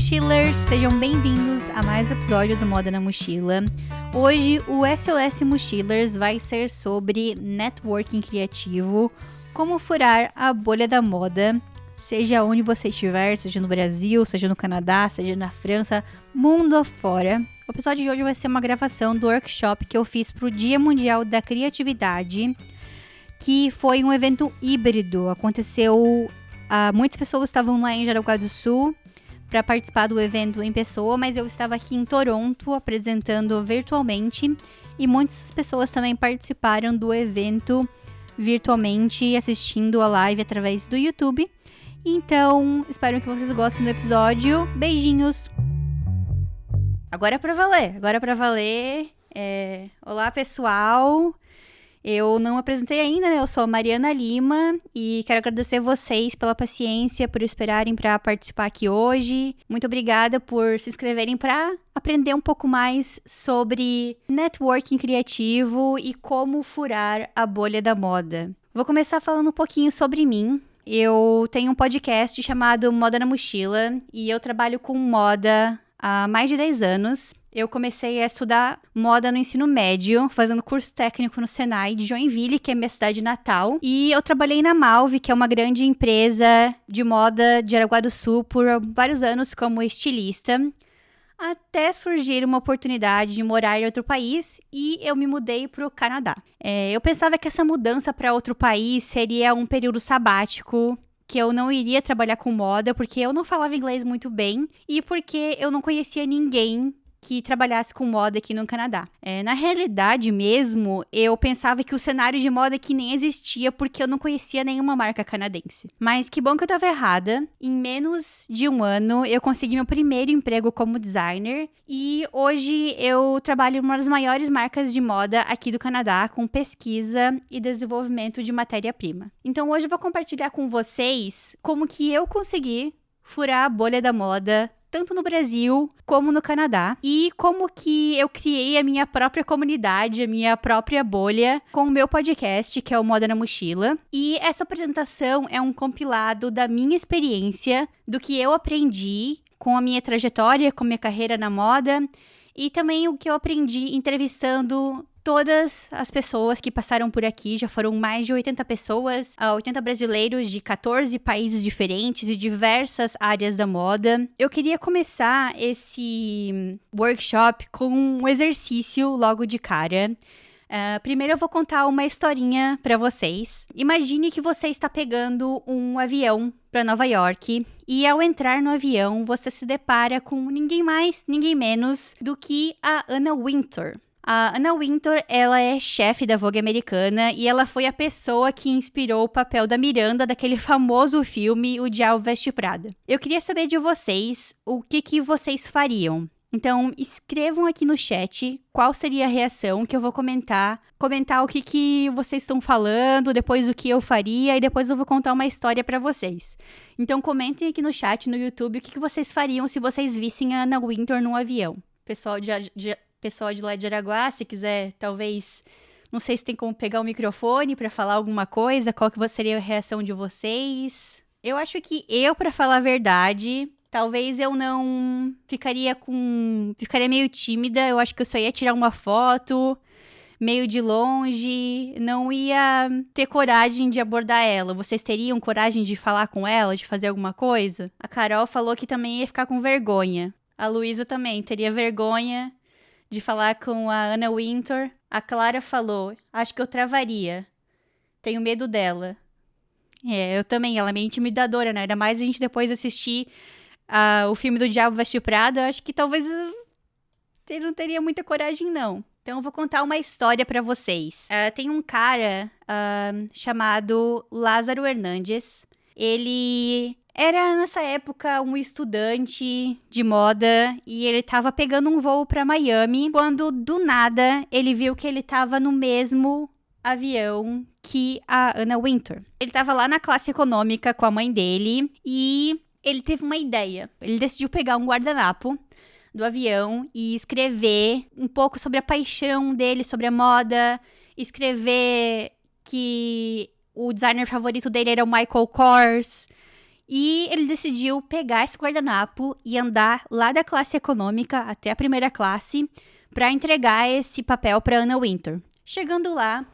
mochilers! Sejam bem-vindos a mais um episódio do Moda na Mochila. Hoje o SOS Mochilers vai ser sobre networking criativo, como furar a bolha da moda, seja onde você estiver, seja no Brasil, seja no Canadá, seja na França, mundo afora. O episódio de hoje vai ser uma gravação do workshop que eu fiz para o Dia Mundial da Criatividade, que foi um evento híbrido. Aconteceu, muitas pessoas estavam lá em Jaraguá do Sul para participar do evento em pessoa, mas eu estava aqui em Toronto apresentando virtualmente e muitas pessoas também participaram do evento virtualmente, assistindo a live através do YouTube. Então, espero que vocês gostem do episódio. Beijinhos! Agora é pra valer. Olá, pessoal! Eu não apresentei ainda, né? Eu sou a Mariana Lima e quero agradecer vocês pela paciência, por esperarem para participar aqui hoje. Muito obrigada por se inscreverem para aprender um pouco mais sobre networking criativo e como furar a bolha da moda. Vou começar falando um pouquinho sobre mim. Eu tenho um podcast chamado Moda na Mochila e eu trabalho com moda há mais de 10 anos. Eu comecei a estudar moda no ensino médio, fazendo curso técnico no Senai de Joinville, que é minha cidade natal. E eu trabalhei na Malve, que é uma grande empresa de moda de Jaraguá do Sul, por vários anos como estilista, até surgir uma oportunidade de morar em outro país e eu me mudei para o Canadá. Eu pensava que essa mudança para outro país seria um período sabático, que eu não iria trabalhar com moda, porque eu não falava inglês muito bem e porque eu não conhecia ninguém que trabalhasse com moda aqui no Canadá. Na realidade mesmo, eu pensava que o cenário de moda aqui nem existia porque eu não conhecia nenhuma marca canadense. Mas que bom que eu estava errada. Em menos de um ano, eu consegui meu primeiro emprego como designer e hoje eu trabalho em uma das maiores marcas de moda aqui do Canadá com pesquisa e desenvolvimento de matéria-prima. Então hoje eu vou compartilhar com vocês como que eu consegui furar a bolha da moda tanto no Brasil como no Canadá, e como que eu criei a minha própria comunidade, a minha própria bolha com o meu podcast, que é o Moda na Mochila. E essa apresentação é um compilado da minha experiência, do que eu aprendi com a minha trajetória, com a minha carreira na moda, e também o que eu aprendi entrevistando todas as pessoas que passaram por aqui. Já foram mais de 80 pessoas, 80 brasileiros de 14 países diferentes e diversas áreas da moda. Eu queria começar esse workshop com um exercício logo de cara. Primeiro eu vou contar uma historinha para vocês. Imagine que você está pegando um avião para Nova York e ao entrar no avião você se depara com ninguém mais, ninguém menos do que a Anna Wintour. A Anna Wintour, ela é chefe da Vogue americana e ela foi a pessoa que inspirou o papel da Miranda daquele famoso filme O Diabo Veste Prada. Eu queria saber de vocês o que vocês fariam. Então, escrevam aqui no chat qual seria a reação que eu vou comentar o que vocês estão falando, depois o que eu faria e depois eu vou contar uma história pra vocês. Então, comentem aqui no chat, no YouTube, o que vocês fariam se vocês vissem a Anna Wintour num avião. Pessoal de lá de Jaraguá, se quiser, talvez, não sei se tem como pegar o microfone pra falar alguma coisa, qual que seria a reação de vocês. Eu acho que pra falar a verdade, talvez eu não ficaria meio tímida, eu acho que eu só ia tirar uma foto meio de longe, não ia ter coragem de abordar ela. Vocês teriam coragem de falar com ela, de fazer alguma coisa? A Carol falou que também ia ficar com vergonha. A Luísa também teria vergonha de falar com a Anna Wintour. A Clara falou, acho que eu travaria. Tenho medo dela. Eu também, ela é meio intimidadora, né? Ainda mais a gente depois assistir o filme do Diabo Veste Prada, acho que talvez eu não teria muita coragem, não. Então eu vou contar uma história pra vocês. Tem um cara chamado Lázaro Hernandes. Ele era, nessa época, um estudante de moda e ele tava pegando um voo pra Miami quando, do nada, ele viu que ele tava no mesmo avião que a Anna Wintour. Ele tava lá na classe econômica com a mãe dele e ele teve uma ideia. Ele decidiu pegar um guardanapo do avião e escrever um pouco sobre a paixão dele, sobre a moda, escrever que o designer favorito dele era o Michael Kors E ele decidiu pegar esse guardanapo e andar lá da classe econômica até a primeira classe para entregar esse papel para Anna Wintour. Chegando lá,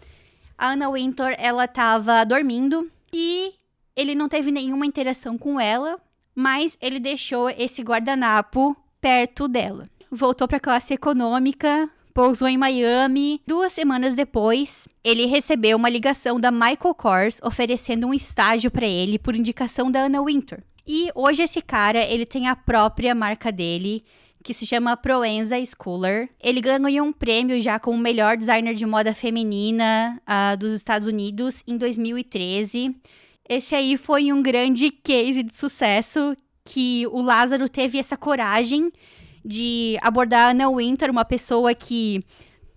a Anna Wintour, ela estava dormindo e ele não teve nenhuma interação com ela, mas ele deixou esse guardanapo perto dela. Voltou para a classe econômica, pousou em Miami. 2 semanas depois, ele recebeu uma ligação da Michael Kors oferecendo um estágio para ele por indicação da Anna Wintour. E hoje esse cara, ele tem a própria marca dele, que se chama Proenza Schooler. Ele ganhou um prêmio já como o melhor designer de moda feminina dos Estados Unidos em 2013. Esse aí foi um grande case de sucesso que o Lázaro teve essa coragem de abordar a Anna Wintour, uma pessoa que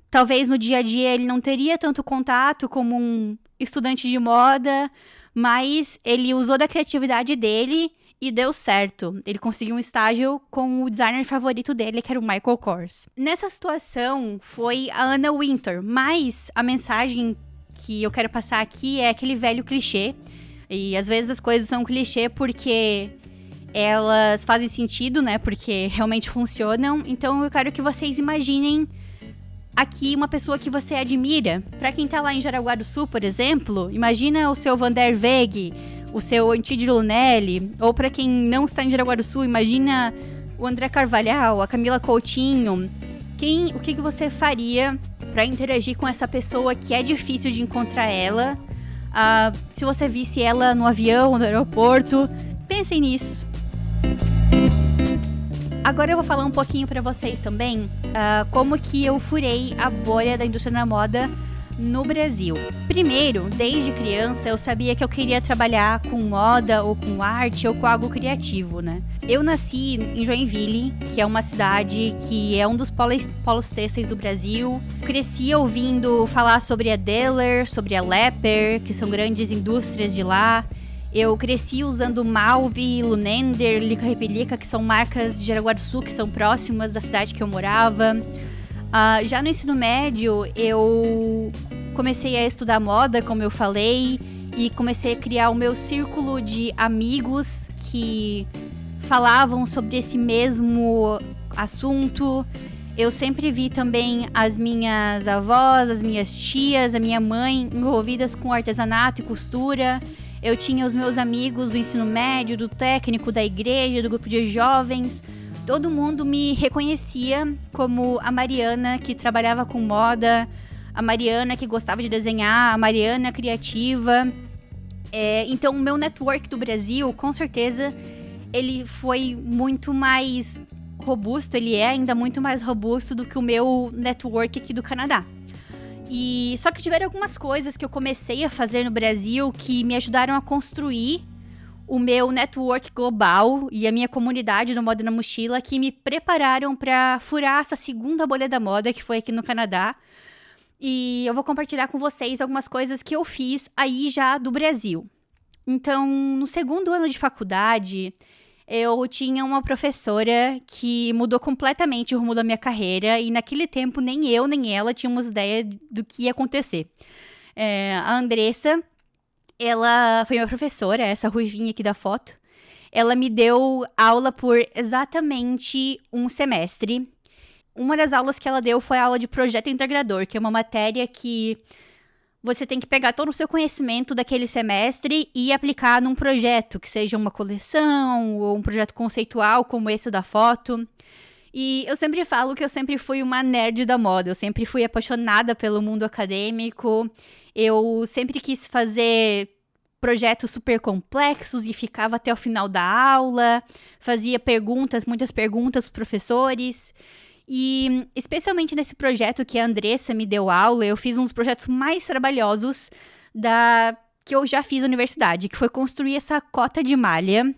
talvez no dia a dia ele não teria tanto contato como um estudante de moda, mas ele usou da criatividade dele e deu certo. Ele conseguiu um estágio com o designer favorito dele, que era o Michael Kors. Nessa situação foi a Anna Wintour, mas a mensagem que eu quero passar aqui é aquele velho clichê. E às vezes as coisas são clichê porque elas fazem sentido, né? Porque realmente funcionam. Então eu quero que vocês imaginem aqui uma pessoa que você admira. Pra quem tá lá em Jaraguá do Sul, por exemplo, imagina o seu Van der Weghe, o seu Antídio Lunelli. Ou pra quem não está em Jaraguá do Sul, imagina o André Carvalhal, a Camila Coutinho. O que você faria pra interagir com essa pessoa que é difícil de encontrar ela? Se você visse ela no avião, no aeroporto, pensem nisso. Agora eu vou falar um pouquinho pra vocês também como que eu furei a bolha da indústria da moda no Brasil. Primeiro, desde criança, eu sabia que eu queria trabalhar com moda, ou com arte, ou com algo criativo, né? Eu nasci em Joinville, que é uma cidade que é um dos polos têxteis do Brasil. Cresci ouvindo falar sobre a Deller, sobre a Lepper, que são grandes indústrias de lá. Eu cresci usando Malve, Lunender, Lica Repelica, que são marcas de Jaraguá do Sul, que são próximas da cidade que eu morava. Já no ensino médio, eu comecei a estudar moda, como eu falei, e comecei a criar o meu círculo de amigos que falavam sobre esse mesmo assunto. Eu sempre vi também as minhas avós, as minhas tias, a minha mãe envolvidas com artesanato e costura. Eu tinha os meus amigos do ensino médio, do técnico, da igreja, do grupo de jovens. Todo mundo me reconhecia como a Mariana que trabalhava com moda, a Mariana que gostava de desenhar, a Mariana criativa. Então, o meu network do Brasil, com certeza, ele foi muito mais robusto, ele é ainda muito mais robusto do que o meu network aqui do Canadá. Só que tiveram algumas coisas que eu comecei a fazer no Brasil que me ajudaram a construir o meu network global e a minha comunidade do Moda na Mochila, que me prepararam para furar essa segunda bolha da moda, que foi aqui no Canadá. E eu vou compartilhar com vocês algumas coisas que eu fiz aí já do Brasil. Então, no segundo ano de faculdade, eu tinha uma professora que mudou completamente o rumo da minha carreira, e naquele tempo nem eu nem ela tínhamos ideia do que ia acontecer. A Andressa, ela foi minha professora, essa ruivinha aqui da foto. Ela me deu aula por exatamente um semestre. Uma das aulas que ela deu foi a aula de projeto integrador, que é uma matéria que você tem que pegar todo o seu conhecimento daquele semestre e aplicar num projeto, que seja uma coleção ou um projeto conceitual como esse da foto. E eu sempre falo que eu sempre fui uma nerd da moda, eu sempre fui apaixonada pelo mundo acadêmico, eu sempre quis fazer projetos super complexos e ficava até o final da aula, fazia muitas perguntas aos professores. E especialmente nesse projeto que a Andressa me deu aula, eu fiz um dos projetos mais trabalhosos que eu já fiz na universidade, que foi construir essa cota de malha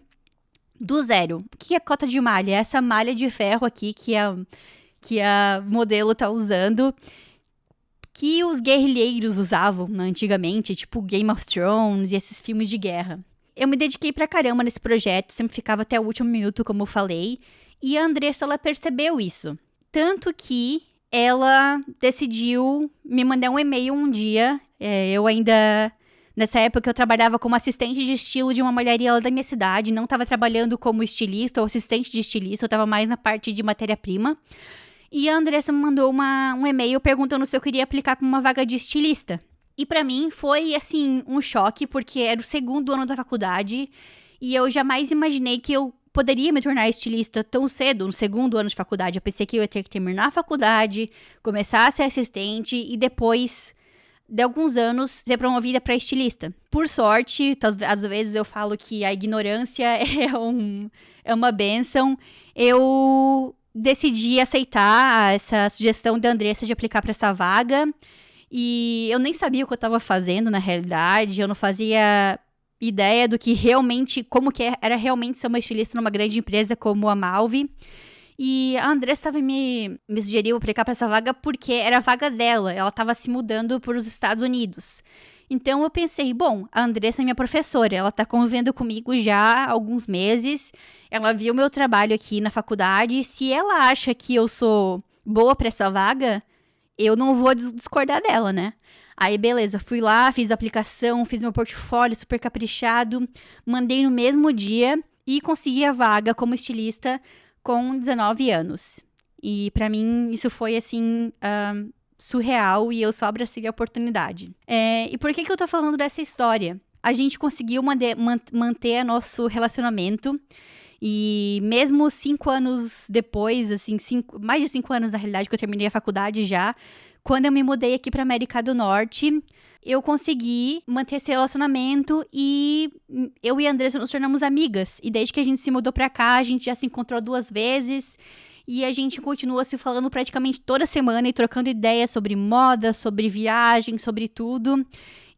do zero. O que é cota de malha? É essa malha de ferro aqui que a modelo tá usando, que os guerrilheiros usavam, né, antigamente, tipo Game of Thrones e esses filmes de guerra. Eu me dediquei pra caramba nesse projeto, sempre ficava até o último minuto, como eu falei, e a Andressa, ela percebeu isso. Tanto que ela decidiu me mandar um e-mail um dia, eu ainda Nessa época eu trabalhava como assistente de estilo de uma malharia lá da minha cidade, não estava trabalhando como estilista ou assistente de estilista, eu estava mais na parte de matéria-prima. E a Andressa me mandou um e-mail perguntando se eu queria aplicar para uma vaga de estilista. E para mim foi, assim, um choque, porque era o segundo ano da faculdade e eu jamais imaginei que eu poderia me tornar estilista tão cedo, no segundo ano de faculdade. Eu pensei que eu ia ter que terminar a faculdade, começar a ser assistente e depois de alguns anos ser promovida para estilista. Por sorte, às vezes eu falo que a ignorância é uma bênção. Eu decidi aceitar essa sugestão da Andressa de aplicar para essa vaga. E eu nem sabia o que eu estava fazendo, na realidade. Eu não fazia ideia do que realmente, como que era realmente ser uma estilista numa grande empresa como a Malve. E a Andressa me sugeriu aplicar para essa vaga porque era a vaga dela. Ela estava se mudando para os Estados Unidos. Então eu pensei, bom, a Andressa é minha professora. Ela está convivendo comigo já há alguns meses. Ela viu meu trabalho aqui na faculdade. Se ela acha que eu sou boa para essa vaga, eu não vou discordar dela, né? Aí, beleza, fui lá, fiz a aplicação, fiz meu portfólio super caprichado, mandei no mesmo dia e consegui a vaga como estilista com 19 anos. E pra mim, isso foi, assim, surreal e eu só abracei a oportunidade. E por que eu tô falando dessa história? A gente conseguiu manter nosso relacionamento e mesmo 5 anos depois, assim, mais de 5 anos na realidade que eu terminei a faculdade já, quando eu me mudei aqui pra América do Norte, eu consegui manter esse relacionamento e eu e a Andressa nos tornamos amigas. E desde que a gente se mudou pra cá, a gente já se encontrou 2 vezes e a gente continua se falando praticamente toda semana e trocando ideias sobre moda, sobre viagem, sobre tudo.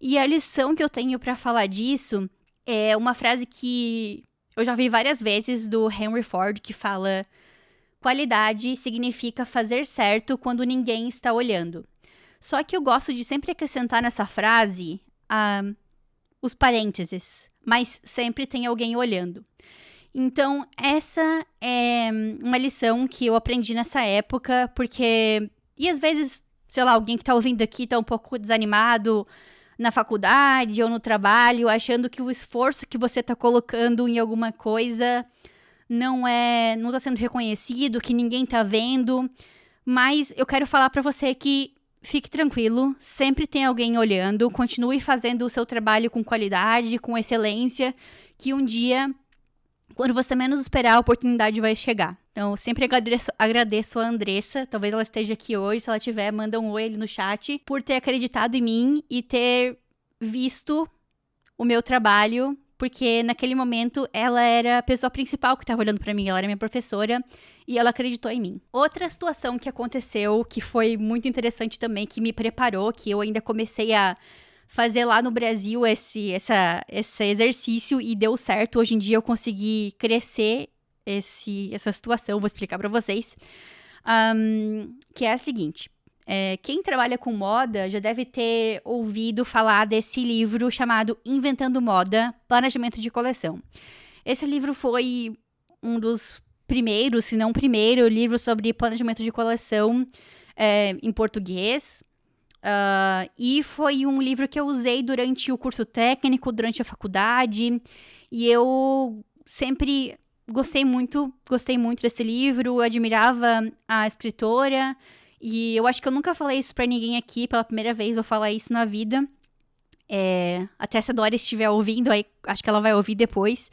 E a lição que eu tenho pra falar disso é uma frase que eu já vi várias vezes do Henry Ford, que fala: qualidade significa fazer certo quando ninguém está olhando. Só que eu gosto de sempre acrescentar nessa frase os parênteses, mas sempre tem alguém olhando. Então, essa é uma lição que eu aprendi nessa época, porque... E às vezes, sei lá, alguém que tá ouvindo aqui tá um pouco desanimado na faculdade ou no trabalho, achando que o esforço que você tá colocando em alguma coisa não tá sendo reconhecido, que ninguém tá vendo. Mas eu quero falar pra você que fique tranquilo, sempre tem alguém olhando, continue fazendo o seu trabalho com qualidade, com excelência, que um dia, quando você menos esperar, a oportunidade vai chegar. Então, eu sempre agradeço a Andressa, talvez ela esteja aqui hoje, se ela tiver, manda um oi ali no chat, por ter acreditado em mim e ter visto o meu trabalho, porque naquele momento ela era a pessoa principal que estava olhando pra mim, ela era minha professora e ela acreditou em mim. Outra situação que aconteceu, que foi muito interessante também, que me preparou, que eu ainda comecei a fazer lá no Brasil esse exercício e deu certo. Hoje em dia eu consegui crescer essa situação, vou explicar pra vocês, que é a seguinte. Quem trabalha com moda já deve ter ouvido falar desse livro chamado Inventando Moda, Planejamento de Coleção. Esse livro foi um dos primeiros, se não o primeiro, livro sobre planejamento de coleção em português. E foi um livro que eu usei durante o curso técnico, durante a faculdade. E eu sempre gostei muito desse livro, eu admirava a escritora. E eu acho que eu nunca falei isso pra ninguém aqui, pela primeira vez eu falar isso na vida. Até se a Dora estiver ouvindo, aí acho que ela vai ouvir depois.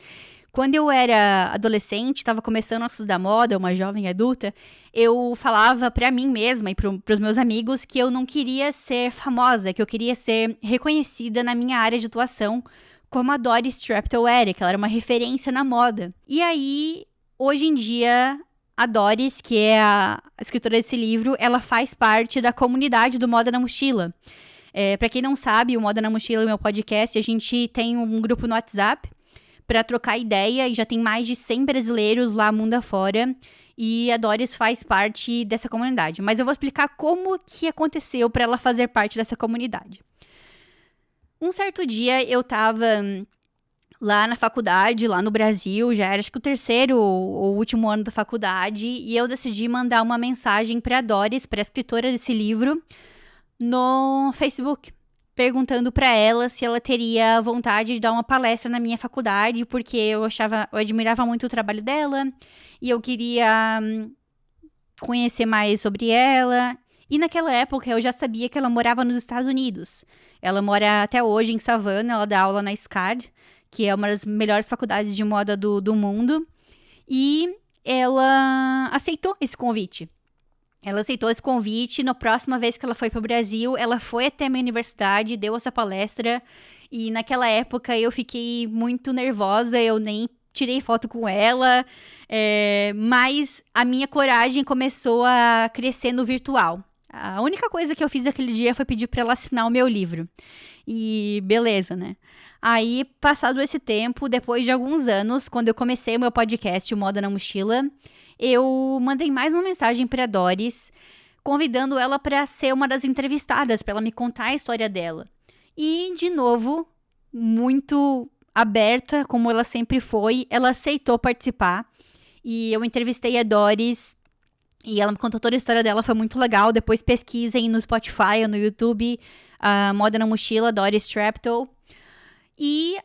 Quando eu era adolescente, estava começando a estudar moda, uma jovem adulta, eu falava pra mim mesma e pros meus amigos que eu não queria ser famosa, que eu queria ser reconhecida na minha área de atuação, como a Doris Treptow era, que ela era uma referência na moda. E aí, hoje em dia, a Doris, que é a escritora desse livro, ela faz parte da comunidade do Moda na Mochila. Pra quem não sabe, o Moda na Mochila é o meu podcast, a gente tem um grupo no WhatsApp para trocar ideia e já tem mais de 100 brasileiros lá mundo afora e a Doris faz parte dessa comunidade. Mas eu vou explicar como que aconteceu para ela fazer parte dessa comunidade. Um certo dia eu tava lá na faculdade, lá no Brasil, já era acho que o 3º ou último ano da faculdade, e eu decidi mandar uma mensagem para a Doris, para a escritora desse livro, no Facebook. perguntando para ela se ela teria vontade de dar uma palestra na minha faculdade, porque eu admirava muito o trabalho dela e eu queria conhecer mais sobre ela. E naquela época eu já sabia que ela morava nos Estados Unidos. Ela mora até hoje em Savannah, ela dá aula na SCAD, que é uma das melhores faculdades de moda do mundo. E ela aceitou esse convite. Ela aceitou esse convite. Na próxima vez que ela foi para o Brasil, ela foi até a minha universidade, deu essa palestra. E naquela época eu fiquei muito nervosa, eu nem tirei foto com ela. Mas a minha coragem começou a crescer no virtual. A única coisa que eu fiz aquele dia foi pedir para ela assinar o meu livro. E beleza, né? Aí, passado esse tempo, depois de alguns anos, quando eu comecei o meu podcast, o Moda na Mochila, eu mandei mais uma mensagem para Doris, convidando ela para ser uma das entrevistadas, para ela me contar a história dela. E, de novo, muito aberta, como ela sempre foi, ela aceitou participar. E eu entrevistei a Doris e ela me contou toda a história dela, foi muito legal. Depois pesquisem no Spotify ou no YouTube, Moda na Mochila, Doris Treptow. E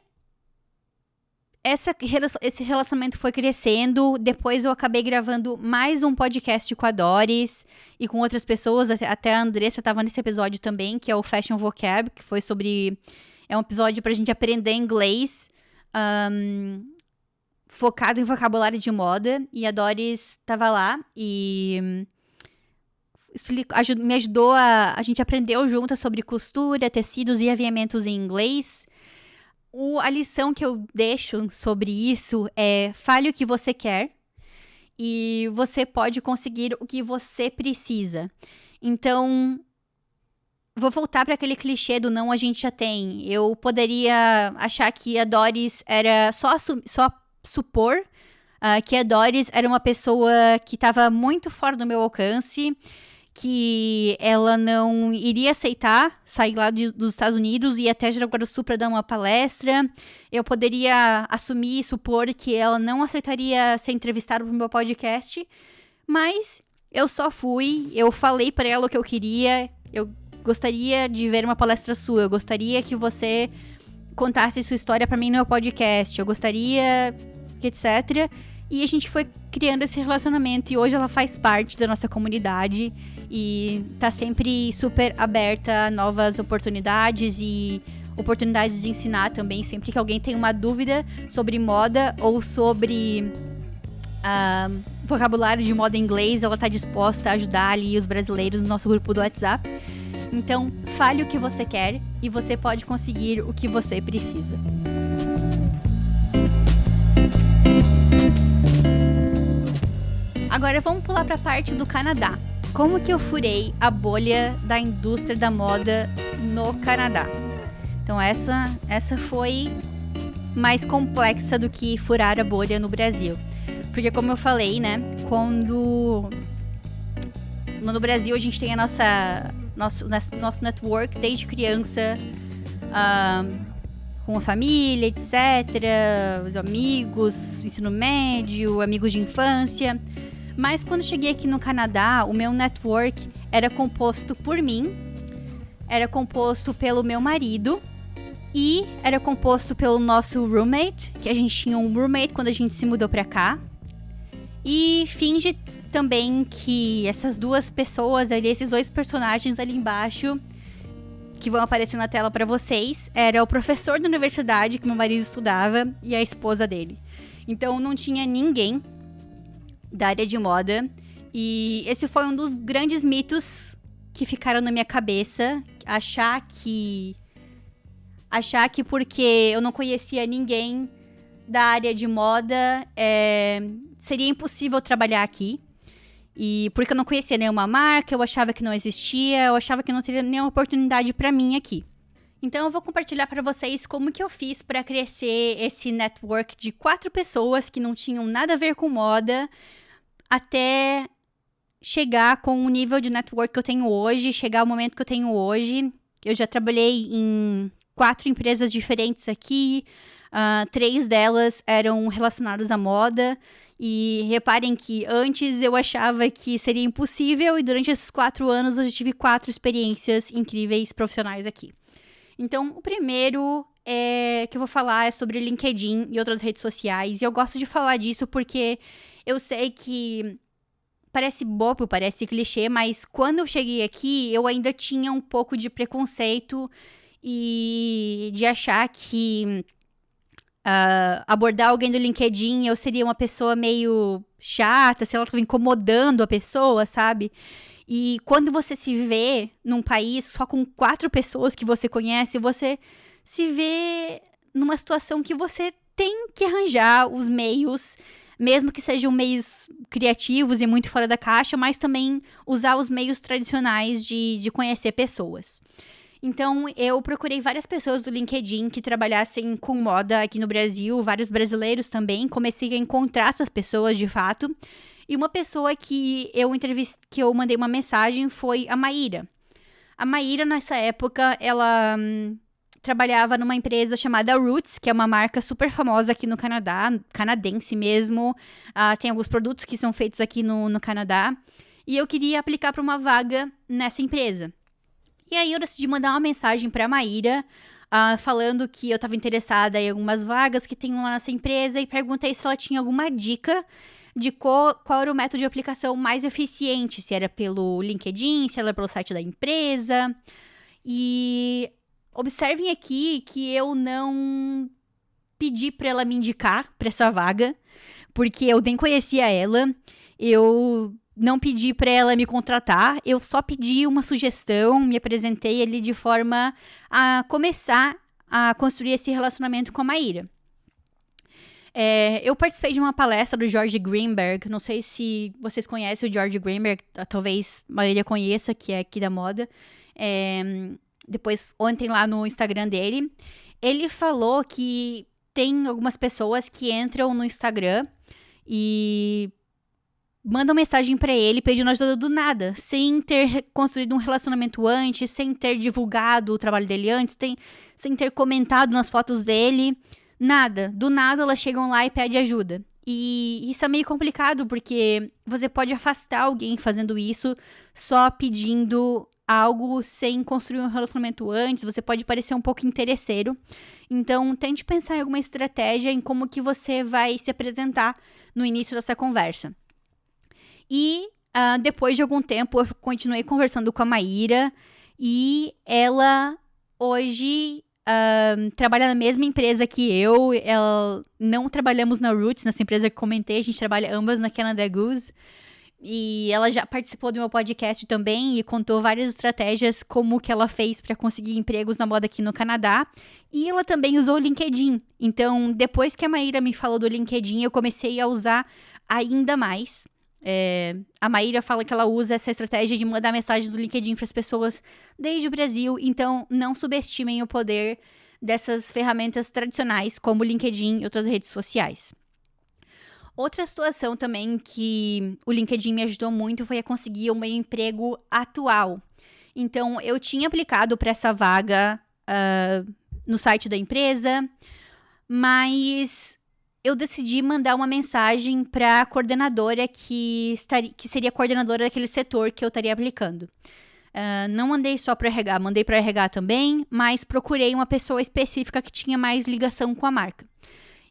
esse relacionamento foi crescendo. Depois eu acabei gravando mais um podcast com a Doris e com outras pessoas. Até a Andressa estava nesse episódio também, que é o Fashion Vocab, que foi sobre... É um episódio pra gente aprender inglês, focado em vocabulário de moda. E a Doris estava lá e me ajudou a gente aprendeu juntas sobre costura, tecidos e aviamentos em inglês. A lição que eu deixo sobre isso é: fale o que você quer e você pode conseguir o que você precisa. Então, vou voltar para aquele clichê do não a gente já tem. Eu poderia achar que a Doris era só supor que a Doris era uma pessoa que estava muito fora do meu alcance, que ela não iria aceitar sair lá dos Estados Unidos e ir até Jaraguá do Sul para dar uma palestra. Eu poderia assumir e supor que ela não aceitaria ser entrevistada pro meu podcast, mas eu só fui, eu falei para ela o que eu queria. Eu gostaria de ver uma palestra sua, eu gostaria que você contasse sua história para mim no meu podcast, eu gostaria, etc. E a gente foi criando esse relacionamento e hoje ela faz parte da nossa comunidade e tá sempre super aberta a novas oportunidades e oportunidades de ensinar também. Sempre que alguém tem uma dúvida sobre moda ou sobre vocabulário de moda em inglês, ela tá disposta a ajudar ali os brasileiros no nosso grupo do WhatsApp. Então, fale o que você quer e você pode conseguir o que você precisa. Agora vamos pular para a parte do Canadá. Como que eu furei a bolha da indústria da moda no Canadá? Então essa foi mais complexa do que furar a bolha no Brasil. Porque como eu falei, né, quando no Brasil a gente tem a nosso network desde criança, com a família, etc., os amigos, ensino médio, amigos de infância. Mas quando cheguei aqui no Canadá, o meu network era composto por mim, era composto pelo meu marido e era composto pelo nosso roommate, que a gente tinha um roommate quando a gente se mudou pra cá. E finge também que essas duas pessoas ali, esses dois personagens ali embaixo, que vão aparecer na tela pra vocês, era o professor da universidade que meu marido estudava e a esposa dele. Então não tinha ninguém da área de moda. E esse foi um dos grandes mitos que ficaram na minha cabeça. Achar que porque eu não conhecia ninguém da área de moda, seria impossível trabalhar aqui. E porque eu não conhecia nenhuma marca, eu achava que não existia, eu achava que não teria nenhuma oportunidade para mim aqui. Então eu vou compartilhar para vocês como que eu fiz para crescer esse network de 4 pessoas que não tinham nada a ver com moda, até chegar com o nível de network que eu tenho hoje, chegar ao momento que eu tenho hoje. Eu já trabalhei em 4 empresas diferentes aqui, 3 delas eram relacionadas à moda. E reparem que antes eu achava que seria impossível e durante esses 4 anos eu já tive 4 experiências incríveis profissionais aqui. Então, o primeiro que eu vou falar é sobre LinkedIn e outras redes sociais. E eu gosto de falar disso porque eu sei que parece bobo, parece clichê, mas quando eu cheguei aqui, eu ainda tinha um pouco de preconceito e de achar que abordar alguém do LinkedIn, eu seria uma pessoa meio chata, sei lá, tava incomodando a pessoa, sabe? E quando você se vê num país só com 4 pessoas que você conhece, você se vê numa situação que você tem que arranjar os meios, mesmo que sejam meios criativos e muito fora da caixa, mas também usar os meios tradicionais de conhecer pessoas. Então, eu procurei várias pessoas do LinkedIn que trabalhassem com moda aqui no Brasil, vários brasileiros também. Comecei a encontrar essas pessoas de fato. E uma pessoa que eu mandei uma mensagem foi a Maíra. A Maíra, nessa época, ela trabalhava numa empresa chamada Roots, que é uma marca super famosa aqui no Canadá, canadense mesmo. Tem alguns produtos que são feitos aqui no Canadá. E eu queria aplicar para uma vaga nessa empresa. E aí eu decidi mandar uma mensagem pra Maíra, falando que eu tava interessada em algumas vagas que tem lá nessa empresa e perguntei se ela tinha alguma dica de qual era o método de aplicação mais eficiente, se era pelo LinkedIn, se era pelo site da empresa. E observem aqui que eu não pedi pra ela me indicar pra essa vaga, porque eu nem conhecia ela. Eu não pedi pra ela me contratar, eu só pedi uma sugestão, me apresentei ali de forma a começar a construir esse relacionamento com a Maíra. Eu participei de uma palestra do George Greenberg, não sei se vocês conhecem o George Greenberg, talvez a maioria conheça, que é aqui da moda. Depois entrem lá no Instagram dele. Ele falou que tem algumas pessoas que entram no Instagram e mandam mensagem pra ele pedindo ajuda do nada, sem ter construído um relacionamento antes, sem ter divulgado o trabalho dele antes, sem ter comentado nas fotos dele, nada. Do nada elas chegam lá e pedem ajuda. E isso é meio complicado, porque você pode afastar alguém fazendo isso só pedindo algo sem construir um relacionamento antes, você pode parecer um pouco interesseiro. Então, tente pensar em alguma estratégia em como que você vai se apresentar no início dessa conversa. E depois de algum tempo eu continuei conversando com a Maíra e ela hoje trabalha na mesma empresa que eu. Não trabalhamos na Roots, nessa empresa que comentei, a gente trabalha ambas na Canada Goose. E ela já participou do meu podcast também e contou várias estratégias como que ela fez para conseguir empregos na moda aqui no Canadá. E ela também usou o LinkedIn. Então, depois que a Maíra me falou do LinkedIn, eu comecei a usar ainda mais. A Maíra fala que ela usa essa estratégia de mandar mensagens do LinkedIn para as pessoas desde o Brasil, então não subestimem o poder dessas ferramentas tradicionais como o LinkedIn e outras redes sociais. Outra situação também que o LinkedIn me ajudou muito foi a conseguir o meu emprego atual. Então, eu tinha aplicado para essa vaga no site da empresa, mas eu decidi mandar uma mensagem para a coordenadora que seria a coordenadora daquele setor que eu estaria aplicando. Não mandei só para RH, mandei para RH também, mas procurei uma pessoa específica que tinha mais ligação com a marca.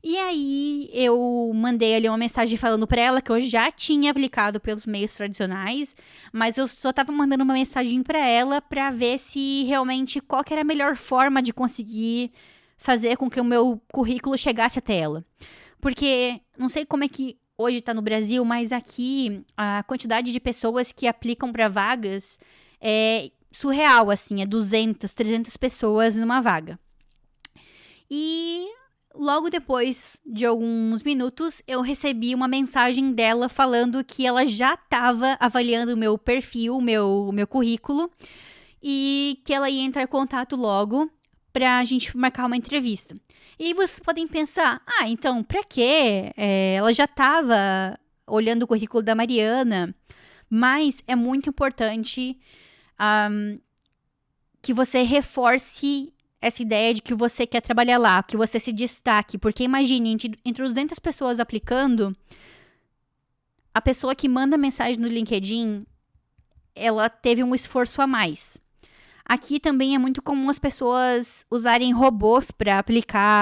E aí eu mandei ali uma mensagem falando para ela que eu já tinha aplicado pelos meios tradicionais, mas eu só estava mandando uma mensagem para ela para ver se realmente qual que era a melhor forma de conseguir fazer com que o meu currículo chegasse até ela. Porque não sei como é que hoje tá no Brasil, mas aqui a quantidade de pessoas que aplicam para vagas é surreal, assim, é 200, 300 pessoas numa vaga. E logo depois de alguns minutos, eu recebi uma mensagem dela falando que ela já estava avaliando o meu perfil, o meu currículo, e que ela ia entrar em contato logo pra gente marcar uma entrevista. E aí vocês podem pensar, então, pra quê? Ela já estava olhando o currículo da Mariana, mas é muito importante que você reforce essa ideia de que você quer trabalhar lá, que você se destaque, porque imagine, entre os 200 pessoas aplicando, a pessoa que manda mensagem no LinkedIn, ela teve um esforço a mais. Aqui também é muito comum as pessoas usarem robôs para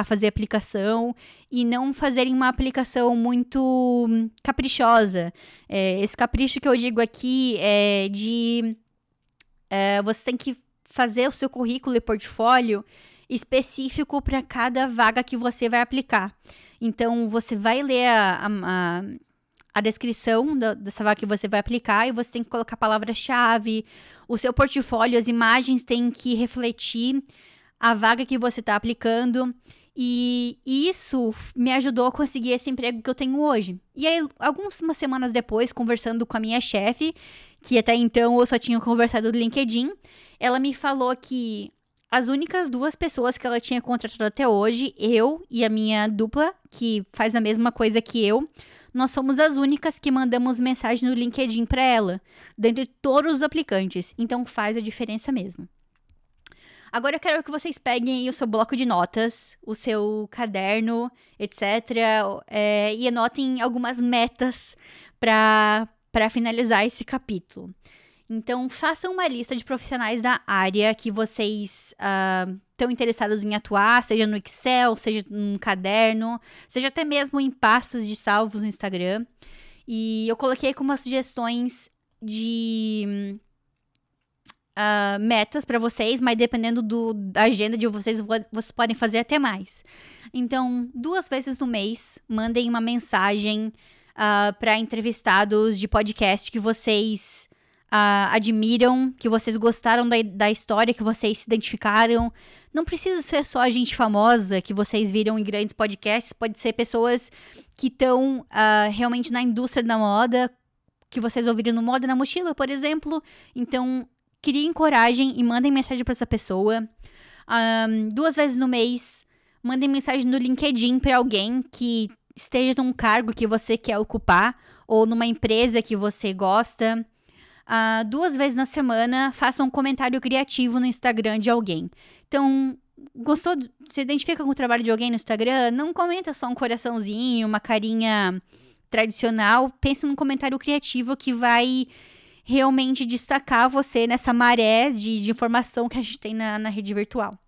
fazer aplicação e não fazerem uma aplicação muito caprichosa. Esse capricho que eu digo aqui é de você tem que fazer o seu currículo e portfólio específico para cada vaga que você vai aplicar. Então, você vai ler a descrição dessa vaga que você vai aplicar e você tem que colocar a palavra-chave. O seu portfólio, as imagens têm que refletir a vaga que você está aplicando. E isso me ajudou a conseguir esse emprego que eu tenho hoje. E aí, algumas semanas depois, conversando com a minha chefe, que até então eu só tinha conversado no LinkedIn, ela me falou que as únicas 2 pessoas que ela tinha contratado até hoje, eu e a minha dupla, que faz a mesma coisa que eu, nós somos as únicas que mandamos mensagem no LinkedIn para ela, dentre todos os aplicantes. Então faz a diferença mesmo. Agora eu quero que vocês peguem aí o seu bloco de notas, o seu caderno, etc. E anotem algumas metas para finalizar esse capítulo. Então, façam uma lista de profissionais da área que vocês estão interessados em atuar, seja no Excel, seja num caderno, seja até mesmo em pastas de salvos no Instagram. E eu coloquei como sugestões de metas para vocês, mas dependendo da agenda de vocês, vocês podem fazer até mais. Então, 2 vezes no mês, mandem uma mensagem para entrevistados de podcast que vocês admiram, que vocês gostaram da história, que vocês se identificaram. Não precisa ser só a gente famosa que vocês viram em grandes podcasts, pode ser pessoas que estão realmente na indústria da moda, que vocês ouviram no Moda na Mochila, por exemplo. Então, criem coragem e mandem mensagem para essa pessoa. 2 vezes no mês, mandem mensagem no LinkedIn para alguém que esteja num cargo que você quer ocupar ou numa empresa que você gosta. 2 vezes na semana, faça um comentário criativo no Instagram de alguém. Então, gostou? Se identifica com o trabalho de alguém no Instagram? Não comenta só um coraçãozinho, uma carinha tradicional. Pense num comentário criativo que vai realmente destacar você nessa maré de informação que a gente tem na rede virtual.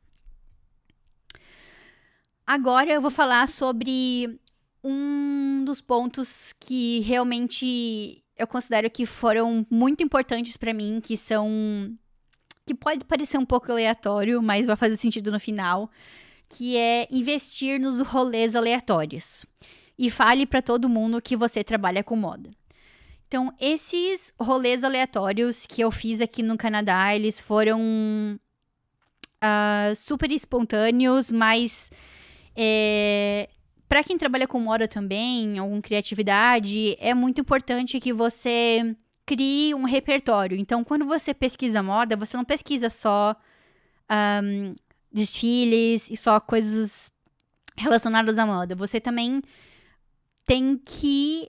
Agora eu vou falar sobre um dos pontos que realmente eu considero que foram muito importantes para mim, que pode parecer um pouco aleatório, mas vai fazer sentido no final, que é investir nos rolês aleatórios. E fale para todo mundo que você trabalha com moda. Então, esses rolês aleatórios que eu fiz aqui no Canadá, eles foram super espontâneos, mas para quem trabalha com moda também, ou com criatividade, é muito importante que você crie um repertório. Então, quando você pesquisa moda, você não pesquisa só desfiles e só coisas relacionadas à moda. Você também tem que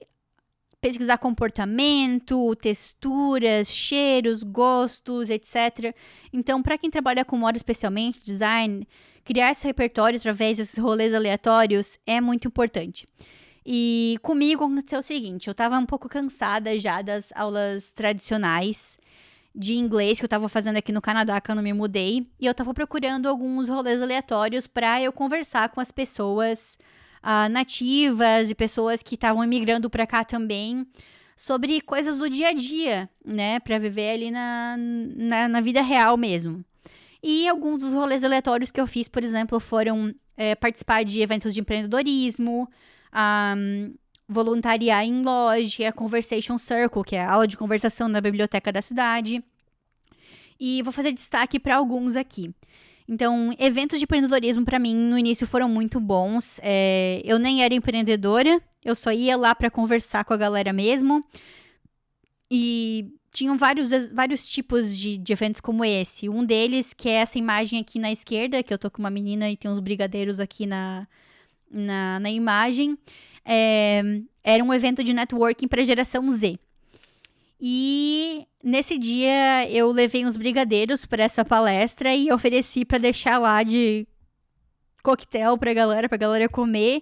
pesquisar comportamento, texturas, cheiros, gostos, etc. Então, para quem trabalha com moda, especialmente design, criar esse repertório através desses rolês aleatórios é muito importante. E comigo aconteceu o seguinte, eu estava um pouco cansada já das aulas tradicionais de inglês que eu estava fazendo aqui no Canadá, quando eu me mudei, e eu estava procurando alguns rolês aleatórios para eu conversar com as pessoas nativas e pessoas que estavam imigrando para cá também, sobre coisas do dia a dia, né, para viver ali na vida real mesmo. E alguns dos rolês aleatórios que eu fiz, por exemplo, foram participar de eventos de empreendedorismo, voluntariar em loja, Conversation Circle, que é a aula de conversação na biblioteca da cidade. E vou fazer destaque para alguns aqui. Então, eventos de empreendedorismo para mim no início foram muito bons. Eu nem era empreendedora, eu só ia lá para conversar com a galera mesmo. E tinham vários tipos de eventos como esse. Um deles, que é essa imagem aqui na esquerda, que eu tô com uma menina e tem uns brigadeiros aqui na imagem. Era um evento de networking para a geração Z. E nesse dia eu levei uns brigadeiros para essa palestra e ofereci para deixar lá de coquetel pra galera comer.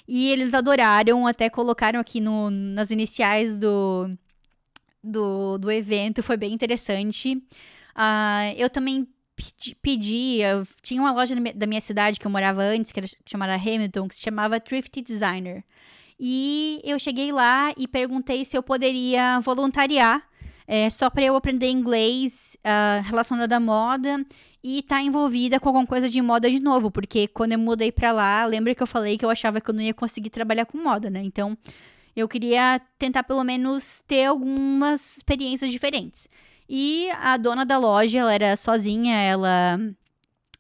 E eles adoraram, até colocaram aqui nas iniciais do evento, foi bem interessante. Eu também tinha uma loja da minha cidade que eu morava antes, que era chamada Hamilton, que se chamava Thrifty Designer. E eu cheguei lá e perguntei se eu poderia voluntariar, só para eu aprender inglês relacionado à moda e estar envolvida com alguma coisa de moda de novo, porque quando eu mudei para lá, lembra que eu falei que eu achava que eu não ia conseguir trabalhar com moda, né? Então, eu queria tentar pelo menos ter algumas experiências diferentes. E a dona da loja, ela era sozinha, ela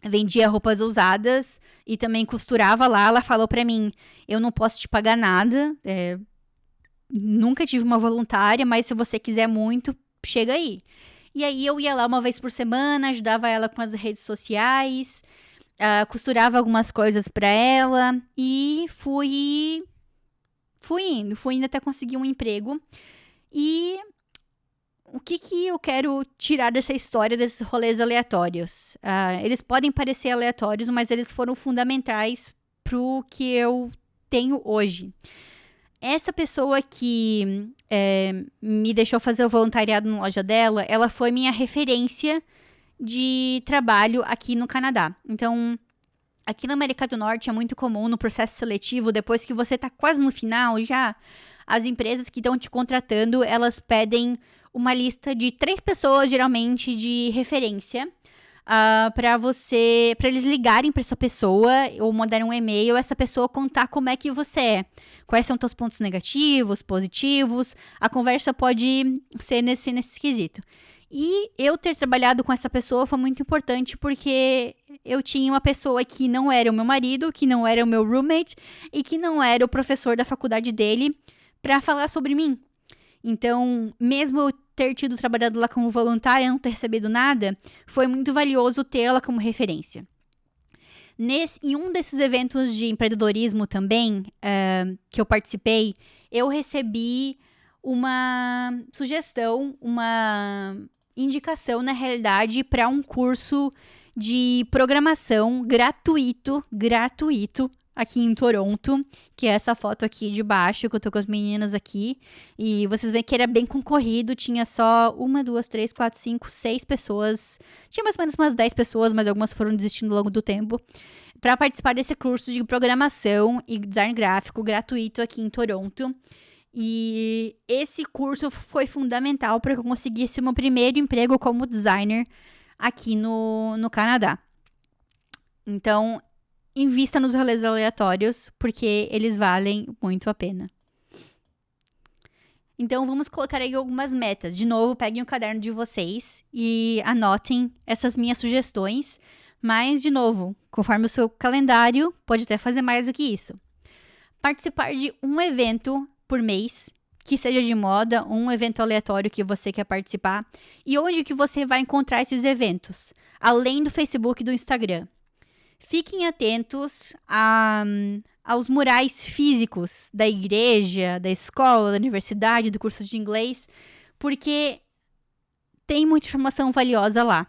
vendia roupas usadas e também costurava lá. Ela falou pra mim, eu não posso te pagar nada, nunca tive uma voluntária, mas se você quiser muito, chega aí. E aí eu ia lá uma vez por semana, ajudava ela com as redes sociais, costurava algumas coisas pra ela e fui indo até conseguir um emprego. E o que eu quero tirar dessa história, desses rolês aleatórios? Eles podem parecer aleatórios, mas eles foram fundamentais pro que eu tenho hoje. Essa pessoa que me deixou fazer o voluntariado na loja dela, ela foi minha referência de trabalho aqui no Canadá. Então, aqui na América do Norte é muito comum no processo seletivo, depois que você tá quase no final já, as empresas que estão te contratando, elas pedem uma lista de 3 pessoas, geralmente, de referência, para eles ligarem para essa pessoa ou mandarem um e-mail, essa pessoa contar como é que você é. Quais são os teus pontos negativos, positivos. A conversa pode ser nesse quesito. E eu ter trabalhado com essa pessoa foi muito importante porque eu tinha uma pessoa que não era o meu marido, que não era o meu roommate e que não era o professor da faculdade dele para falar sobre mim. Então, mesmo eu ter trabalhado lá como voluntária e não ter recebido nada, foi muito valioso tê-la como referência. Em um desses eventos de empreendedorismo também, que eu participei, eu recebi uma sugestão, uma indicação, na realidade, para um curso de programação gratuito, aqui em Toronto, que é essa foto aqui de baixo, que eu tô com as meninas aqui, e vocês veem que era bem concorrido, tinha só 1, 2, 3, 4, 5, 6 pessoas, tinha mais ou menos umas 10 pessoas, mas algumas foram desistindo ao longo do tempo, para participar desse curso de programação e design gráfico gratuito aqui em Toronto. E esse curso foi fundamental para que eu conseguisse meu primeiro emprego como designer aqui no Canadá. Então, invista nos rolês aleatórios, porque eles valem muito a pena. Então, vamos colocar aí algumas metas. De novo, peguem o caderno de vocês e anotem essas minhas sugestões. Mas, de novo, conforme o seu calendário, pode até fazer mais do que isso. Participar de um evento por mês, que seja de moda, um evento aleatório que você quer participar. E onde que você vai encontrar esses eventos? Além do Facebook e do Instagram. Fiquem atentos aos murais físicos da igreja, da escola, da universidade, do curso de inglês, porque tem muita informação valiosa lá.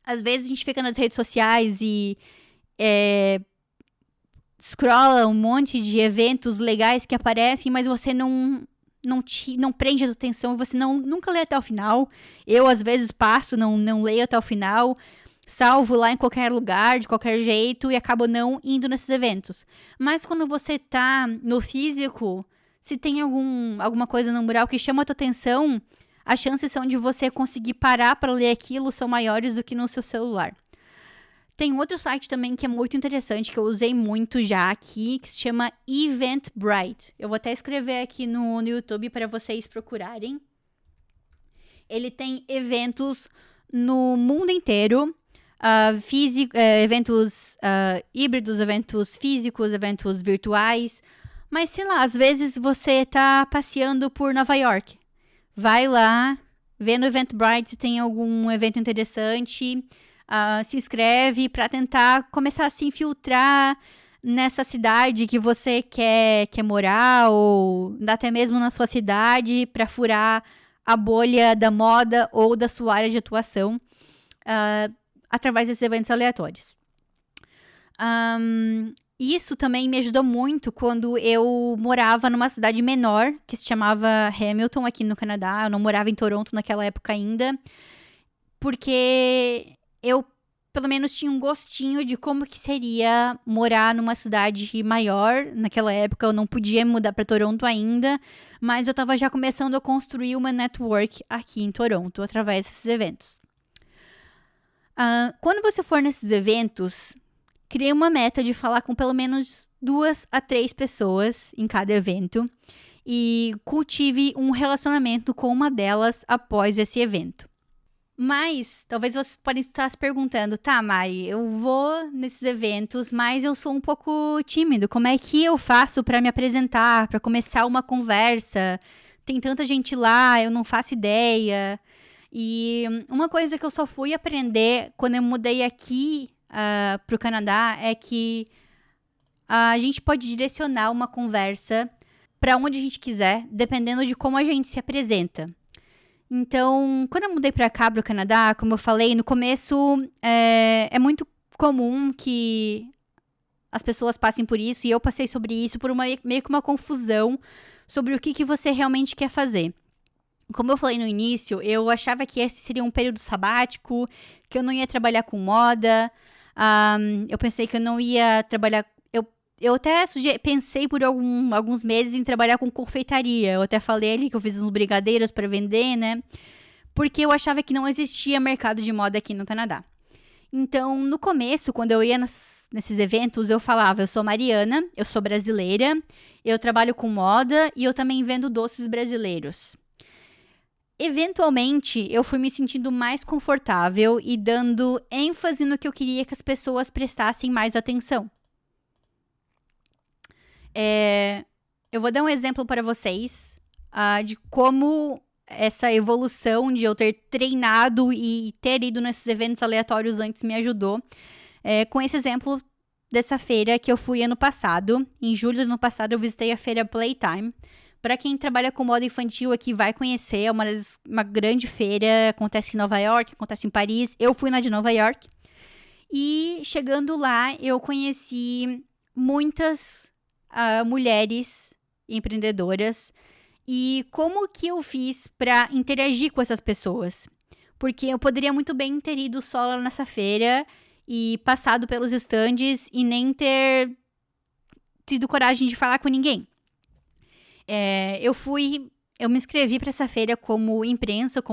Às vezes a gente fica nas redes sociais e scrolla um monte de eventos legais que aparecem, mas você não prende a sua atenção, você nunca lê até o final. Eu, às vezes, passo, não leio até o final, salvo lá em qualquer lugar, de qualquer jeito, e acabo não indo nesses eventos. Mas quando você tá no físico, se tem alguma coisa no mural que chama a tua atenção, as chances são de você conseguir parar para ler aquilo são maiores do que no seu celular. Tem outro site também que é muito interessante, que eu usei muito já aqui, que se chama Eventbrite. Eu vou até escrever aqui no YouTube para vocês procurarem. Ele tem eventos no mundo inteiro, eventos híbridos, eventos físicos, eventos virtuais. Mas sei lá, às vezes você tá passeando por Nova York. Vai lá, vê no Eventbrite se tem algum evento interessante, se inscreve para tentar começar a se infiltrar nessa cidade que você quer morar, ou até mesmo na sua cidade, para furar a bolha da moda ou da sua área de atuação através desses eventos aleatórios. Isso também me ajudou muito quando eu morava numa cidade menor, que se chamava Hamilton, aqui no Canadá. Eu não morava em Toronto naquela época ainda, porque eu pelo menos tinha um gostinho de como que seria morar numa cidade maior. Naquela época eu não podia me mudar para Toronto ainda, mas eu estava já começando a construir uma network aqui em Toronto através desses eventos. Quando você for nesses eventos, crie uma meta de falar com pelo menos 2 a 3 pessoas em cada evento e cultive um relacionamento com uma delas após esse evento. Mas, talvez vocês podem estar se perguntando, tá, Mari, eu vou nesses eventos, mas eu sou um pouco tímido. Como é que eu faço para me apresentar, para começar uma conversa? Tem tanta gente lá, eu não faço ideia. E uma coisa que eu só fui aprender quando eu mudei aqui para o Canadá é que a gente pode direcionar uma conversa para onde a gente quiser, dependendo de como a gente se apresenta. Então, quando eu mudei para cá, para o Canadá, como eu falei, no começo é muito comum que as pessoas passem por isso, e eu passei sobre isso por meio que uma confusão sobre o que você realmente quer fazer. Como eu falei no início, eu achava que esse seria um período sabático, que eu não ia trabalhar com moda, eu pensei que eu não ia trabalhar. Eu até pensei por alguns meses em trabalhar com confeitaria. Eu até falei ali que eu fiz uns brigadeiros para vender, né? Porque eu achava que não existia mercado de moda aqui no Canadá. Então, no começo, quando eu ia nesses eventos, eu falava, eu sou Mariana, eu sou brasileira, eu trabalho com moda e eu também vendo doces brasileiros. Eventualmente, eu fui me sentindo mais confortável e dando ênfase no que eu queria que as pessoas prestassem mais atenção. Eu vou dar um exemplo para vocês de como essa evolução de eu ter treinado e ter ido nesses eventos aleatórios antes me ajudou. Com esse exemplo dessa feira que eu fui ano passado. Em julho do ano passado eu visitei a feira Playtime. Para quem trabalha com moda infantil aqui vai conhecer, é uma grande feira, acontece em Nova York, acontece em Paris. Eu fui na de Nova York. E chegando lá eu conheci muitas mulheres empreendedoras e como que eu fiz para interagir com essas pessoas. Porque eu poderia muito bem ter ido só lá nessa feira e passado pelos estandes e nem ter tido coragem de falar com ninguém. Eu me inscrevi para essa feira como imprensa,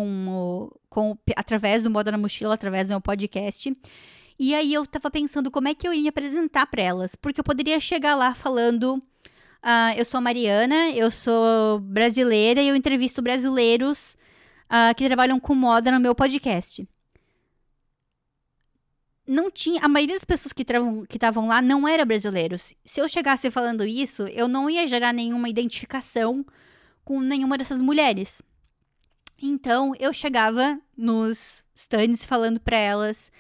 através do Moda na Mochila, através do meu podcast. E aí eu tava pensando como é que eu ia me apresentar para elas. Porque eu poderia chegar lá falando, eu sou a Mariana, eu sou brasileira e eu entrevisto brasileiros que trabalham com moda no meu podcast. A maioria das pessoas que estavam lá não eram brasileiros. Se eu chegasse falando isso, eu não ia gerar nenhuma identificação com nenhuma dessas mulheres. Então, eu chegava nos stands falando para elas: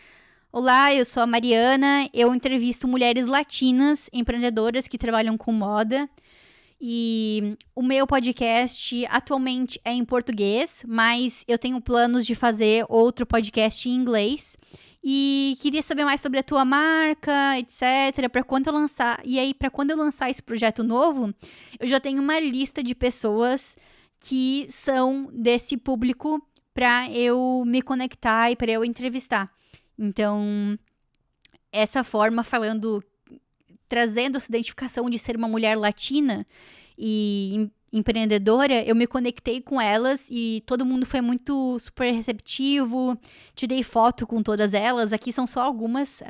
olá, eu sou a Mariana, eu entrevisto mulheres latinas, empreendedoras que trabalham com moda. E o meu podcast atualmente é em português, mas eu tenho planos de fazer outro podcast em inglês. E queria saber mais sobre a tua marca, etc. Para quando eu lançar. E aí, para quando eu lançar esse projeto novo, eu já tenho uma lista de pessoas que são desse público para eu me conectar e para eu entrevistar. Então, essa forma, trazendo essa identificação de ser uma mulher latina e empreendedora, eu me conectei com elas e todo mundo foi super receptivo. Tirei foto com todas elas. Aqui são só algumas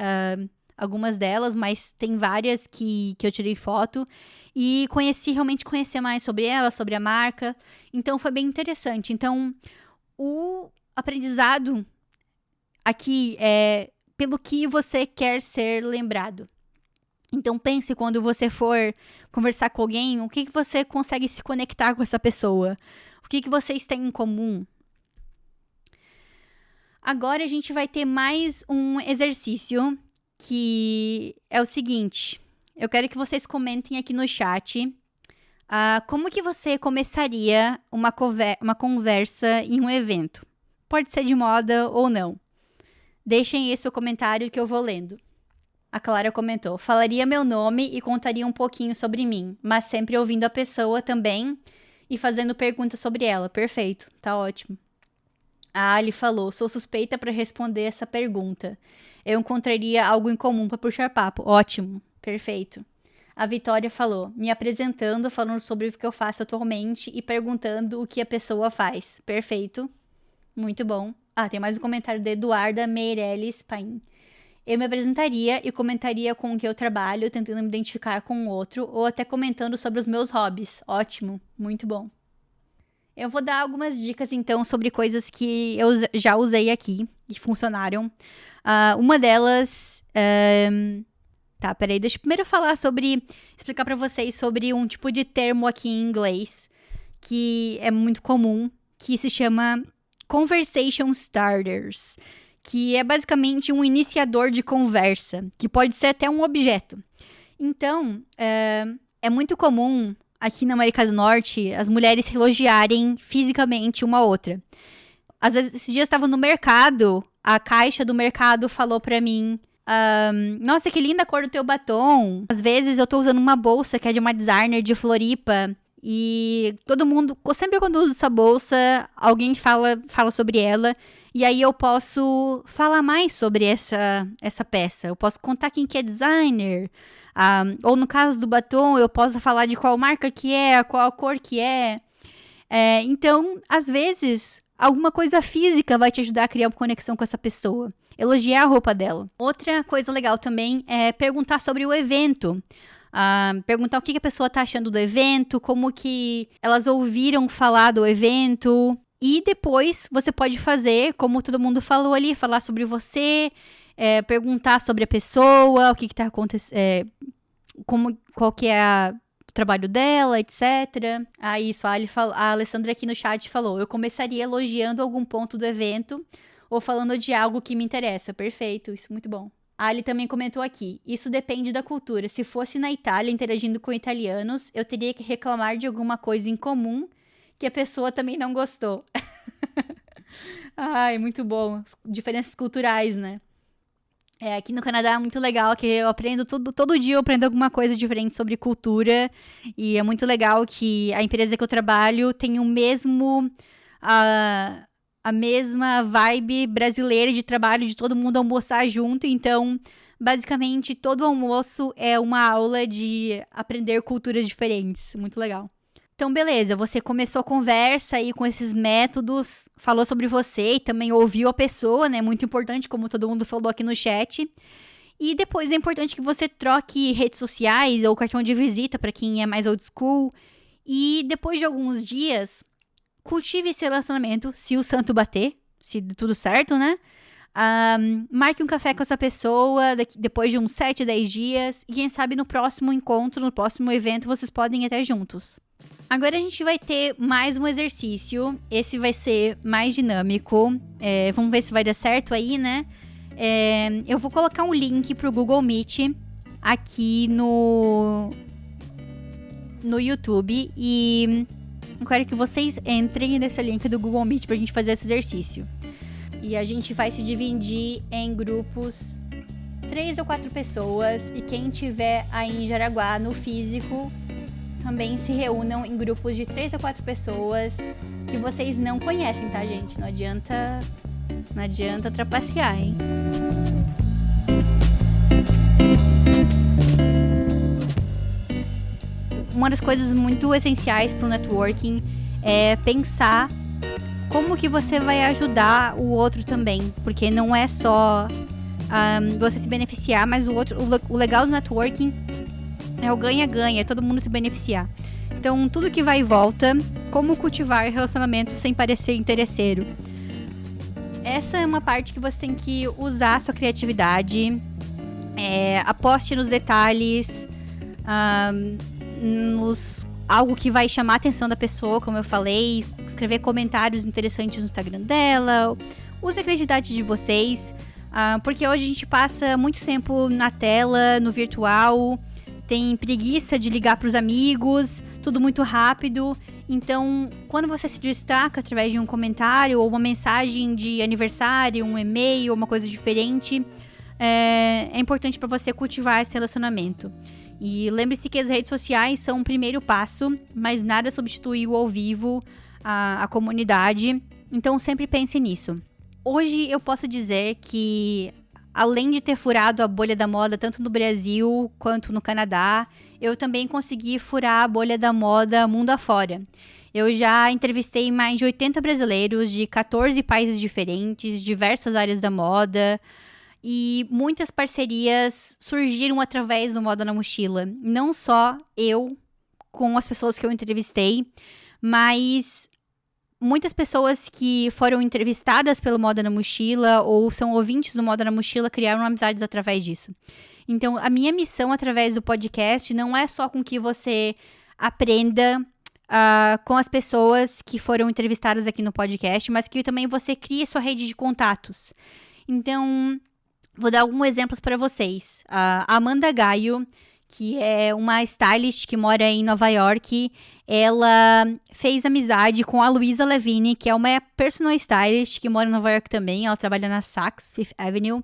delas, mas tem várias que eu tirei foto. E realmente conhecer mais sobre elas, sobre a marca. Então, foi bem interessante. Então, o aprendizado aqui é pelo que você quer ser lembrado. Então, pense quando você for conversar com alguém, o que você consegue se conectar com essa pessoa? O que vocês têm em comum? Agora, a gente vai ter mais um exercício, que é o seguinte. Eu quero que vocês comentem aqui no chat como que você começaria uma conversa em um evento. Pode ser de moda ou não. Deixem esse o comentário que eu vou lendo. A Clara comentou: falaria meu nome e contaria um pouquinho sobre mim, mas sempre ouvindo a pessoa também e fazendo perguntas sobre ela. Perfeito, tá ótimo. A Ali falou: sou suspeita para responder essa pergunta. Eu encontraria algo em comum para puxar papo. Ótimo, perfeito. A Vitória falou, me apresentando, falando sobre o que eu faço atualmente e perguntando o que a pessoa faz. Perfeito, muito bom. Tem mais um comentário da Eduarda Meirelles Paim. Eu me apresentaria e comentaria com o que eu trabalho, tentando me identificar com o outro, ou até comentando sobre os meus hobbies. Ótimo, muito bom. Eu vou dar algumas dicas, então, sobre coisas que eu já usei aqui e funcionaram. Uma delas... peraí, deixa eu primeiro explicar pra vocês sobre um tipo de termo aqui em inglês, que é muito comum, que se chama Conversation Starters, que é basicamente um iniciador de conversa, que pode ser até um objeto. Então, é muito comum... aqui na América do Norte, as mulheres se elogiarem fisicamente uma a outra. Às vezes, esses dias eu estava no mercado, a caixa do mercado falou pra mim, nossa, que linda a cor do teu batom. Às vezes eu tô usando uma bolsa que é de uma designer de Floripa, e todo mundo, sempre quando eu uso essa bolsa, alguém fala sobre ela, e aí eu posso falar mais sobre essa peça. Eu posso contar quem que é designer, ou no caso do batom, eu posso falar de qual marca que é, qual a cor que é. Então, às vezes, alguma coisa física vai te ajudar a criar uma conexão com essa pessoa. Elogiar a roupa dela. Outra coisa legal também é perguntar sobre o evento. Perguntar o que a pessoa tá achando do evento, como que elas ouviram falar do evento. E depois você pode fazer, como todo mundo falou ali, falar sobre você, perguntar sobre a pessoa, o que tá acontecendo, qual que é o trabalho dela, etc. Isso, a Alessandra aqui no chat falou, eu começaria elogiando algum ponto do evento ou falando de algo que me interessa. Perfeito, isso é muito bom. A Ali também comentou aqui, isso depende da cultura. Se fosse na Itália, interagindo com italianos, eu teria que reclamar de alguma coisa em comum que a pessoa também não gostou. Muito bom. Diferenças culturais, né? Aqui no Canadá é muito legal, que eu aprendo todo dia eu aprendo alguma coisa diferente sobre cultura, e é muito legal que a empresa que eu trabalho tem a mesma vibe brasileira de trabalho, de todo mundo almoçar junto, então, basicamente, todo almoço é uma aula de aprender culturas diferentes, muito legal. Então, beleza, você começou a conversa aí com esses métodos, falou sobre você e também ouviu a pessoa, né? Muito importante, como todo mundo falou aqui no chat. E depois é importante que você troque redes sociais ou cartão de visita para quem é mais old school. E depois de alguns dias, cultive esse relacionamento, se o santo bater, se tudo certo, né? Marque um café com essa pessoa depois de uns 7, 10 dias. E quem sabe no próximo encontro, no próximo evento, vocês podem ir até juntos. Agora a gente vai ter mais um exercício. Esse vai ser mais dinâmico. Vamos ver se vai dar certo aí, né? Eu vou colocar um link pro Google Meet aqui no YouTube. E eu quero que vocês entrem nesse link do Google Meet pra gente fazer esse exercício. E a gente vai se dividir em grupos, 3 ou 4 pessoas. E quem tiver aí em Jaraguá, no físico, também se reúnam em grupos de 3 a 4 pessoas que vocês não conhecem, tá, gente? Não adianta trapacear, hein? Uma das coisas muito essenciais para o networking é pensar como que você vai ajudar o outro também. Porque não é só você se beneficiar, mas o legal do networking é o ganha-ganha, é todo mundo se beneficiar. Então, tudo que vai e volta, como cultivar relacionamentos sem parecer interesseiro. Essa é uma parte que você tem que usar a sua criatividade. Aposte nos detalhes, algo que vai chamar a atenção da pessoa, como eu falei. Escrever comentários interessantes no Instagram dela. Use a criatividade de vocês, porque hoje a gente passa muito tempo na tela, no virtual. Tem preguiça de ligar para os amigos, tudo muito rápido. Então, quando você se destaca através de um comentário ou uma mensagem de aniversário, um e-mail, uma coisa diferente, é importante para você cultivar esse relacionamento. E lembre-se que as redes sociais são o primeiro passo, mas nada substitui o ao vivo, a comunidade. Então, sempre pense nisso. Hoje eu posso dizer que além de ter furado a bolha da moda tanto no Brasil quanto no Canadá, eu também consegui furar a bolha da moda mundo afora. Eu já entrevistei mais de 80 brasileiros de 14 países diferentes, diversas áreas da moda, e muitas parcerias surgiram através do Moda na Mochila. Não só eu com as pessoas que eu entrevistei, mas muitas pessoas que foram entrevistadas pelo Moda na Mochila ou são ouvintes do Moda na Mochila criaram amizades através disso. Então, a minha missão através do podcast não é só com que você aprenda com as pessoas que foram entrevistadas aqui no podcast, mas que também você crie sua rede de contatos. Então, vou dar alguns exemplos para vocês. A Amanda Gaio, que é uma stylist que mora em Nova York, ela fez amizade com a Luisa Levine, que é uma personal stylist que mora em Nova York também. Ela trabalha na Saks Fifth Avenue.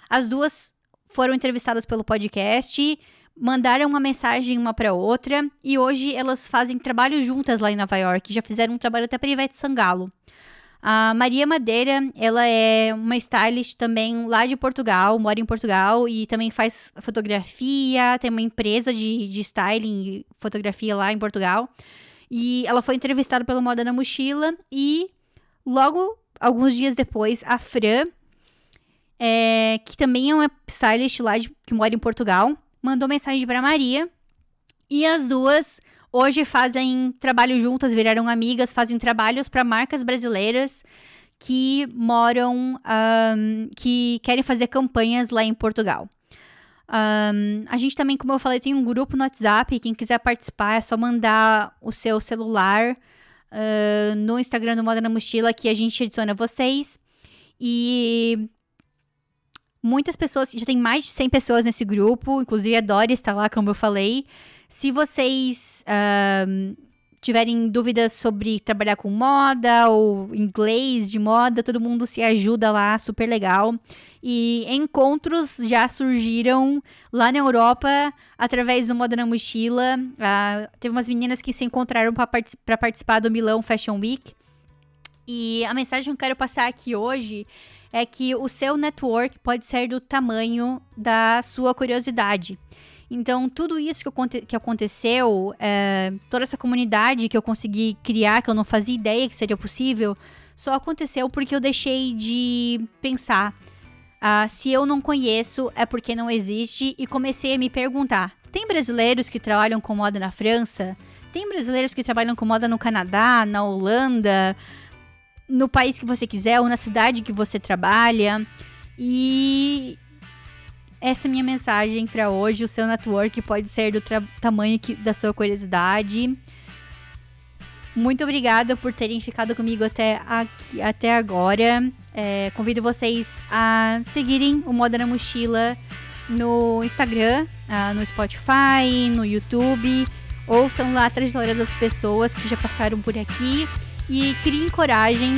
As duas foram entrevistadas pelo podcast, mandaram uma mensagem uma para outra e hoje elas fazem trabalho juntas lá em Nova York. Já fizeram um trabalho até para Ivete Sangalo. A Maria Madeira, ela é uma stylist também lá de Portugal, mora em Portugal e também faz fotografia, tem uma empresa de styling e fotografia lá em Portugal. E ela foi entrevistada pelo Moda na Mochila e logo, alguns dias depois, a Fran, que também é uma stylist lá que mora em Portugal, mandou mensagem para Maria e as duas hoje fazem trabalho juntas, viraram amigas, fazem trabalhos para marcas brasileiras que moram, que querem fazer campanhas lá em Portugal. A gente também, como eu falei, tem um grupo no WhatsApp. Quem quiser participar é só mandar o seu celular no Instagram do Moda na Mochila, que a gente adiciona vocês. E muitas pessoas, já tem mais de 100 pessoas nesse grupo, inclusive a Dori está lá, como eu falei. Se vocês tiverem dúvidas sobre trabalhar com moda ou inglês de moda, todo mundo se ajuda lá, super legal. E encontros já surgiram lá na Europa através do Moda na Mochila. Teve umas meninas que se encontraram para participar do Milão Fashion Week. E a mensagem que eu quero passar aqui hoje é que o seu network pode ser do tamanho da sua curiosidade. Então, tudo isso que aconteceu, toda essa comunidade que eu consegui criar, que eu não fazia ideia que seria possível, só aconteceu porque eu deixei de pensar. Se eu não conheço, é porque não existe, e comecei a me perguntar, tem brasileiros que trabalham com moda na França? Tem brasileiros que trabalham com moda no Canadá, na Holanda, no país que você quiser, ou na cidade que você trabalha? E essa é a minha mensagem para hoje. O seu network pode ser do tamanho da sua curiosidade. Muito obrigada por terem ficado comigo até agora. Convido vocês a seguirem o Moda na Mochila no Instagram, no Spotify, no YouTube. Ouçam lá a trajetória das pessoas que já passaram por aqui. E criem coragem